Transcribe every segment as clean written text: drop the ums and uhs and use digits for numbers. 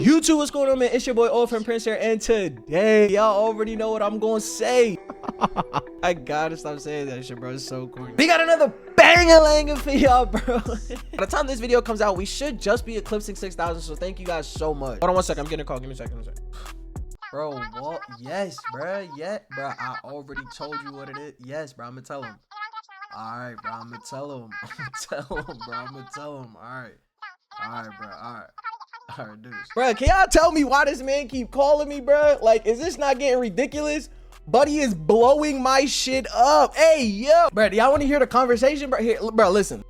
YouTube, what's going on, man? It's your boy OFMPrince here, and today y'all already know what I'm gonna say. I gotta stop saying that shit, bro. It's so corny. We got another banger for y'all, bro. By the time this video comes out, we should just be eclipsing 6,000, so thank you guys so much. Hold on 1 second, I'm getting a call. Give me a second. Bro, what? Yes, bro. Yeah, bro. I already told you what it is. Yes, bro. I'm gonna tell him. All right, bro. I'm gonna tell him. I'm gonna tell him. All right, bro. All right, do this. Bro, can y'all tell me why this man keep calling me, bro? Like, is this not getting ridiculous? Buddy is blowing my shit up. Hey, yo. Bro, do y'all want to hear the conversation? Bro, here, bro, listen.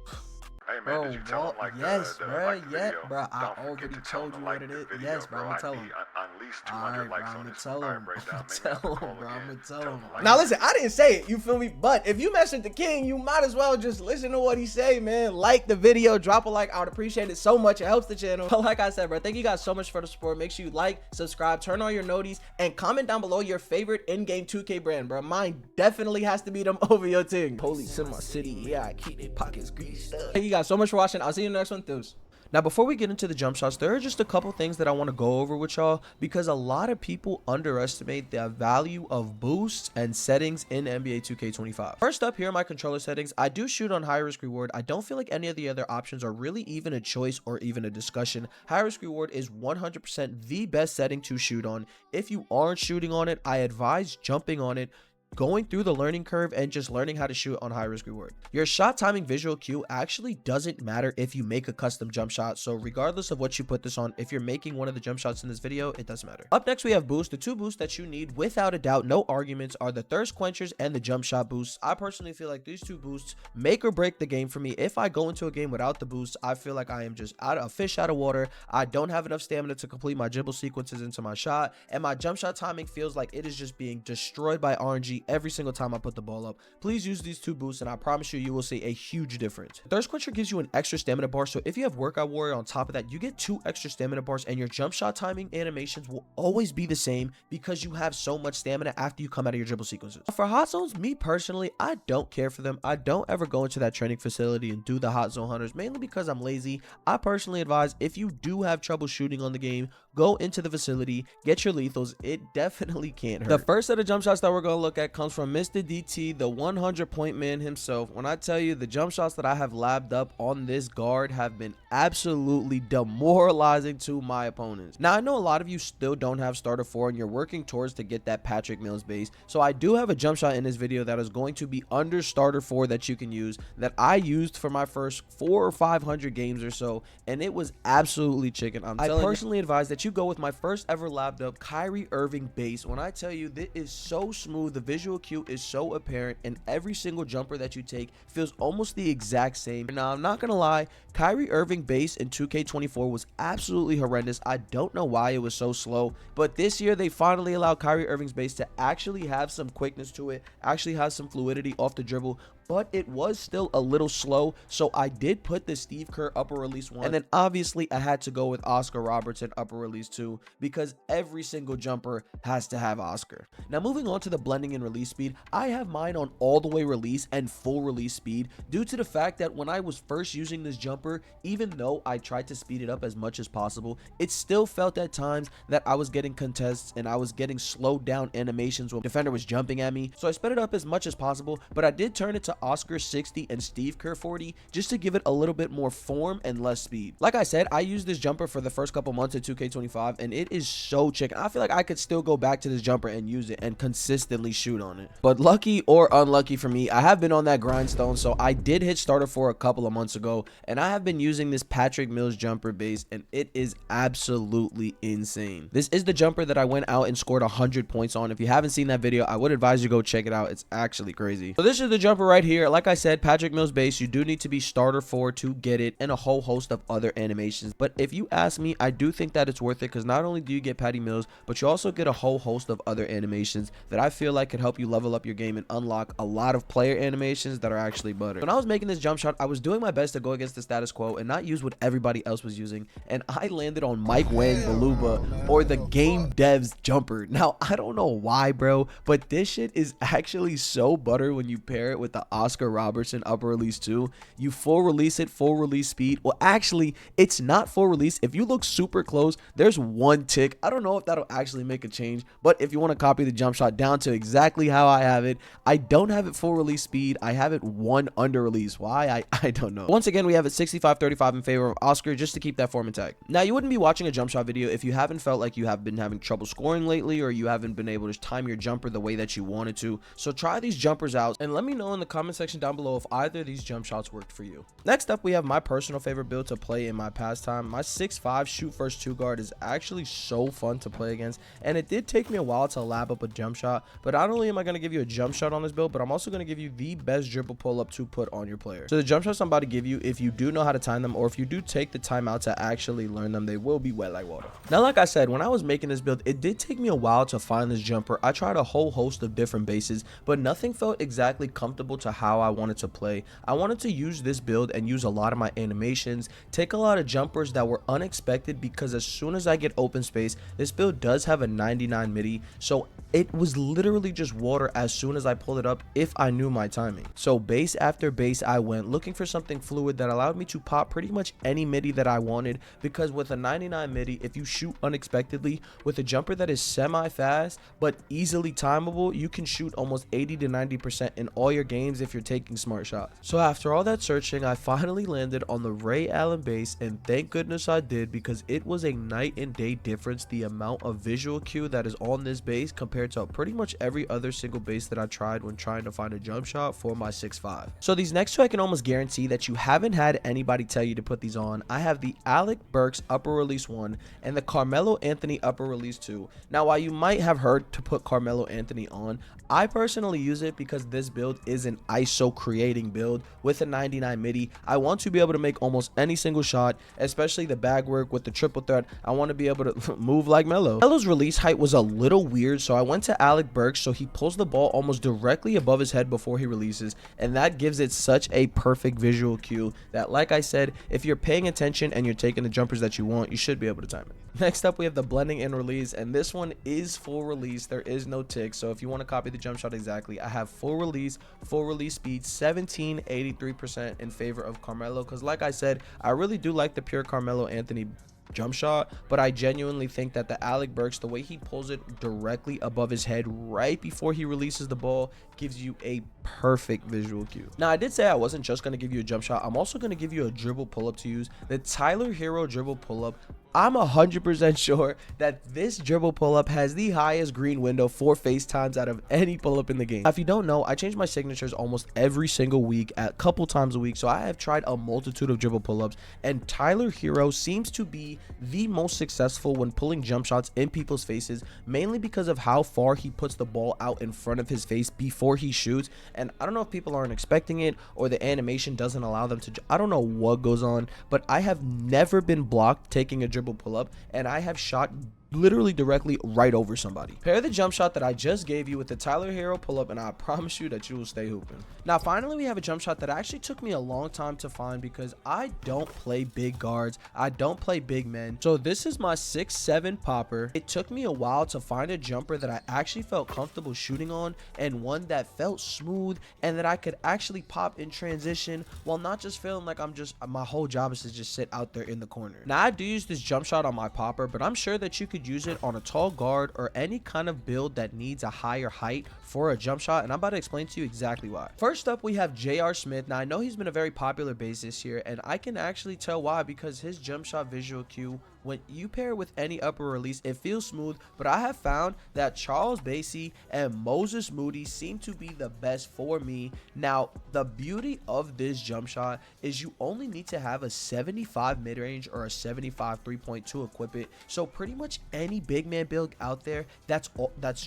Hey man, Bro, did you tell him, like, yes, bro, like yeah, video? bro, I Don't already forget to told you what it is. Yes, bro, I'm gonna tell him. At least 200 likes on this entire breakdown. I'm gonna tell him. Now listen, I didn't say it, you feel me? But if you mess with the king, you might as well just listen to what he say, man. Like the video, drop a like. I would appreciate it so much. It helps the channel. But like I said, bro, thank you guys so much for the support. Make sure you like, subscribe, turn on your noties, and comment down below your favorite in-game 2K brand, bro. Mine definitely has to be them over your thing. Police in my city, yeah, I keep their pockets greased up. Thank you guys so much for watching. I'll see you in the next one. Deuce. Now, before we get into the jump shots, there are just a couple things that I want to go over with y'all, because a lot of people underestimate the value of boosts and settings in NBA 2K25. First up, here are my controller settings. I do shoot on high risk reward. I don't feel like any of the other options are really even a choice or even a discussion. High risk reward is 100% the best setting to shoot on. If you aren't shooting on it, I advise jumping on it, going through the learning curve, and just learning how to shoot on high risk reward. Your shot timing visual cue actually doesn't matter if you make a custom jump shot, so regardless of what you put this on, if you're making one of the jump shots in this video, it doesn't matter. Up next, we have boost. The two boosts that you need without a doubt, no arguments, are the thirst quenchers and the jump shot boosts. I personally feel like these two boosts make or break the game for me. If I go into a game without the boost, I feel like I am just a fish out of water. I don't have enough stamina to complete my dribble sequences into my shot, and my jump shot timing feels like it is just being destroyed by RNG every single time I put the ball up. Please use these two boosts, and I promise you, you will see a huge difference. Thirst quencher gives you an extra stamina bar, so if you have workout warrior on top of that, you get 2 extra stamina bars, and your jump shot timing animations will always be the same because you have so much stamina after you come out of your dribble sequences. For hot zones, me personally, I don't care for them. I don't ever go into that training facility and do the hot zone hunters, mainly because I'm lazy. I personally advise, if you do have trouble shooting on the game, go into the facility, get your lethals. It definitely can't hurt. The first set of jump shots that we're going to look at comes from Mr. DT, the 100-point man himself. When I tell you, the jump shots that I have labbed up on this guard have been absolutely demoralizing to my opponents. Now, I know a lot of you still don't have starter 4 and you're working towards to get that Patrick Mills base, so I do have a jump shot in this video that is going to be under starter 4 that you can use, that I used for my first 400 or 500 games or so, and it was absolutely chicken. I personally advise that you go with my first ever labbed up Kyrie Irving base. When I tell you, this is so smooth, the visual cue is so apparent, and every single jumper that you take feels almost the exact same. Now, I'm not gonna lie, Kyrie Irving base in 2K24 was absolutely horrendous. I don't know why it was so slow, but this year they finally allowed Kyrie Irving's base to actually have some quickness to it, actually have some fluidity off the dribble, but it was still a little slow, so I did put the Steve Kerr upper release 1, and then obviously I had to go with Oscar Robertson upper release 2, because every single jumper has to have Oscar. Now, moving on to the blending and release speed, I have mine on all the way release and full release speed, due to the fact that when I was first using this jumper, even though I tried to speed it up as much as possible, it still felt at times that I was getting contests and I was getting slowed down animations when the defender was jumping at me, so I sped it up as much as possible, but I did turn it to Oscar 60 and Steve Kerr 40 just to give it a little bit more form and less speed. Like I said, I used this jumper for the first couple months of 2K25 and it is so chicken. I feel like I could still go back to this jumper and use it and consistently shoot on it. But lucky or unlucky for me, I have been on that grindstone, so I did hit starter 4 a couple of months ago, and I have been using this Patrick Mills jumper base, and it is absolutely insane. This is the jumper that I went out and scored 100 points on. If you haven't seen that video, I would advise you go check it out. It's actually crazy. So this is the jumper right here. Like I said, Patrick Mills base, you do need to be starter 4 to get it, and a whole host of other animations. But if you ask me, I do think that it's worth it, because not only do you get Patty Mills, but you also get a whole host of other animations that I feel like could help you level up your game and unlock a lot of player animations that are actually butter. When I was making this jump shot, I was doing my best to go against the status quo and not use what everybody else was using, and I landed on Mike Wang Baluba, or the game dev's jumper. Now, I don't know why, bro, but this shit is actually so butter when you pair it with the Oscar Robertson upper release 2. You full release it, full release speed. Well, actually, it's not full release. If you look super close, there's one tick. I don't know if that'll actually make a change, but if you want to copy the jump shot down to exactly how I have it, I don't have it full release speed. I have it one under release. Why? I don't know. Once again, we have it 65-35 in favor of Oscar, just to keep that form intact. Now, you wouldn't be watching a jump shot video if you haven't felt like you have been having trouble scoring lately, or you haven't been able to time your jumper the way that you wanted to. So try these jumpers out and let me know in the comment section down below if either of these jump shots worked for you. Next up, we have my personal favorite build to play in my pastime. My 6'5" shoot first 2 guard is actually so fun to play against, and it did take me a while to lab up a jump shot, but not only am I going to give you a jump shot on this build, but I'm also going to give you the best dribble pull up to put on your player. So the jump shots I'm about to give you, if you do know how to time them, or if you do take the time out to actually learn them, they will be wet like water. Now, like I said, when I was making this build, it did take me a while to find this jumper. I tried a whole host of different bases, but nothing felt exactly comfortable to how I wanted to play. I wanted to use this build and use a lot of my animations, take a lot of jumpers that were unexpected, because as soon as I get open space, this build does have a 99 midi, so it was literally just water as soon as I pulled it up if I knew my timing. So base after base I went, looking for something fluid that allowed me to pop pretty much any midi that I wanted, because with a 99 midi, if you shoot unexpectedly with a jumper that is semi-fast but easily timable, you can shoot almost 80 to 90% in all your games if you're taking smart shots. So after all that searching, I finally landed on the Ray Allen base, and thank goodness I did, because it was a night and day difference the amount of visual cue that is on this base compared to pretty much every other single base that I tried when trying to find a jump shot for my 6'5". So these next two, I can almost guarantee that you haven't had anybody tell you to put these on. I have the Alec Burks upper release 1 and the Carmelo Anthony upper release 2. Now, while you might have heard to put Carmelo Anthony on, I personally use it because this build is an ISO creating build with a 99 midi. I want to be able to make almost any single shot, especially the bag work with the triple threat. I want to be able to move like Melo. Melo's release height was a little weird, so I went to Alec Burks, so he pulls the ball almost directly above his head before he releases, and that gives it such a perfect visual cue that, like I said, if you're paying attention and you're taking the jumpers that you want, you should be able to time it. Next up, we have the blending and release, and this one is full release. There is no tick, so if you want to copy the jump shot exactly, I have full release speed 1783% in favor of Carmelo, because like I said, I really do like the pure Carmelo Anthony jump shot, but I genuinely think that the Alec Burks, the way he pulls it directly above his head right before he releases the ball, gives you a perfect visual cue. Now, I did say I wasn't just going to give you a jump shot, I'm also going to give you a dribble pull-up to use. The Tyler Hero dribble pull-up, I'm 100% sure that this dribble pull-up has the highest green window for face times out of any pull-up in the game. Now, if you don't know, I change my signatures almost every single week, a couple times a week, so I have tried a multitude of dribble pull-ups, and Tyler Hero seems to be the most successful when pulling jump shots in people's faces, mainly because of how far he puts the ball out in front of his face before he shoots. And I don't know if people aren't expecting it, or the animation doesn't allow them to, I don't know what goes on, but I have never been blocked taking a dribble pull up, and I have shot literally directly right over somebody. Pair the jump shot that I just gave you with the Tyler Hero pull-up, and I promise you that you will stay hooping. Now, finally, we have a jump shot that actually took me a long time to find, because I don't play big guards, I don't play big men. So this is my 6'7" popper. It took me a while to find a jumper that I actually felt comfortable shooting on, and one that felt smooth and that I could actually pop in transition while not just feeling like my whole job is to just sit out there in the corner. Now, I do use this jump shot on my popper, but I'm sure that you could use it on a tall guard or any kind of build that needs a higher height for a jump shot, and I'm about to explain to you exactly why. First up, we have J.R. Smith. Now, I know he's been a very popular base this year, and I can actually tell why, because his jump shot visual cue, when you pair it with any upper release, it feels smooth, but I have found that Charles Bassey and Moses Moody seem to be the best for me. Now, the beauty of this jump shot is you only need to have a 75 mid-range or a 75 3-point to equip it, so pretty much any big man build out there that's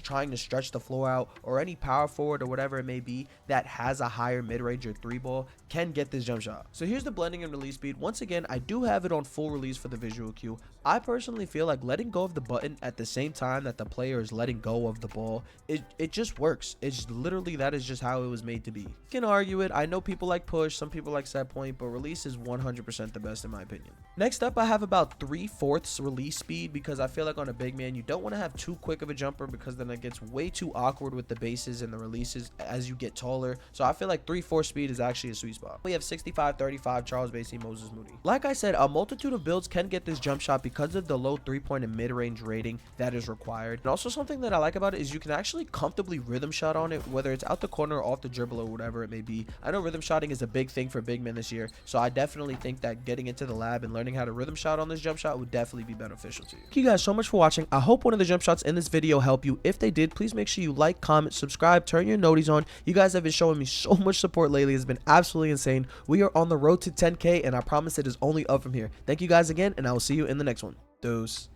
trying to stretch the floor out, or any power forward or whatever it may be that has a higher mid-range or 3-ball can get this jump shot. So here's the blending and release speed. Once again, I do have it on full release for the visual cue. I personally feel like letting go of the button at the same time that the player is letting go of the ball, it just works. It's literally, that is just how it was made to be. You can argue it. I know people like push, some people like set point, but release is 100% the best in my opinion. Next up, I have about 3/4 release speed, because I feel like on a big man, you don't want to have too quick of a jumper, because then it gets way too awkward with the bases and the releases as you get taller. So I feel like 3/4 speed is actually a sweet spot. We have 65, 35, Charles Bassey, Moses Moody. Like I said, a multitude of builds can get this jump shot because of the low 3-point and mid-range rating that is required. And also something that I like about it is you can actually comfortably rhythm shot on it, whether it's out the corner or off the dribble or whatever it may be. I know rhythm shotting is a big thing for big men this year, so I definitely think that getting into the lab and learning how to rhythm shot on this jump shot would definitely be beneficial to you. Thank you guys so much for watching. I hope one of the jump shots in this video helped you. If they did, please make sure you like, comment, subscribe, turn your noties on. You guys have been showing me so much support lately. It's been absolutely insane. We are on the road to 10K, and I promise it is only up from here. Thank you guys again, and I will see you in the next one. Deuce.